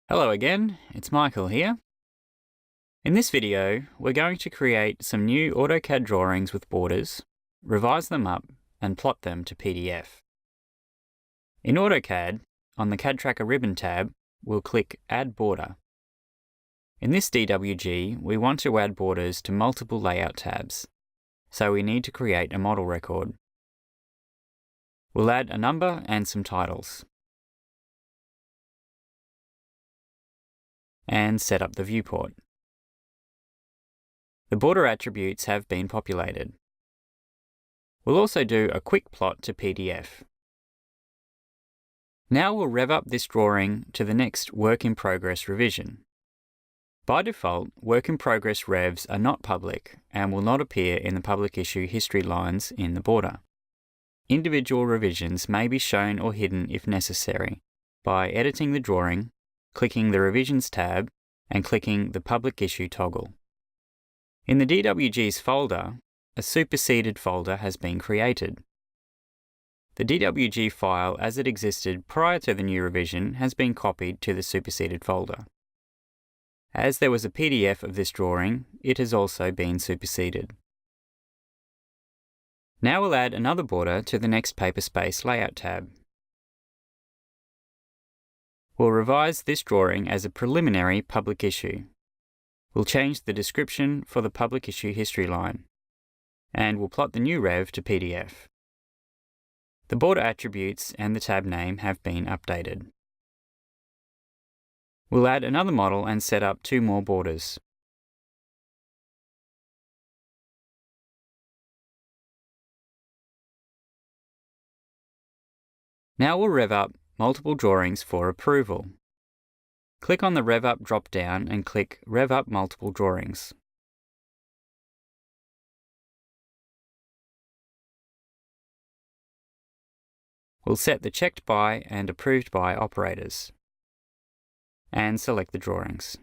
Hello again, it's Michael here. In this video, we're going to create some new AutoCAD drawings with borders, revise them up, and plot them to PDF. In AutoCAD, on the CadTracker ribbon tab, we'll click Add Border. In this DWG, we want to add borders to multiple layout tabs, so we need to create a model record. We'll add a number and some titles, and set up the viewport. The border attributes have been populated. We'll also do a quick plot to PDF. Now we'll rev up this drawing to the next work in progress revision. By default, work in progress revs are not public and will not appear in the public issue history lines in the border. Individual revisions may be shown or hidden if necessary by editing the drawing, clicking the Revisions tab, and clicking the Public Issue toggle. In the DWGs folder, a superseded folder has been created. The DWG file as it existed prior to the new revision has been copied to the superseded folder. As there was a PDF of this drawing, it has also been superseded. Now we'll add another border to the next paper space layout tab. We'll revise this drawing as a preliminary public issue. We'll change the description for the public issue history line, and we'll plot the new rev to PDF. The border attributes and the tab name have been updated. We'll add another model and set up two more borders. Now we'll rev up multiple drawings for approval. Click on the Rev Up drop-down and click Rev Up Multiple Drawings. We'll set the Checked By and Approved By operators, and select the drawings.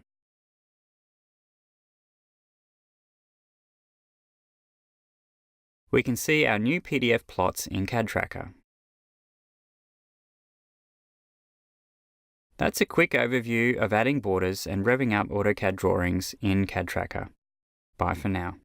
We can see our new PDF plots in CadTracker. That's a quick overview of adding borders and revving up AutoCAD drawings in CadTracker. Bye for now.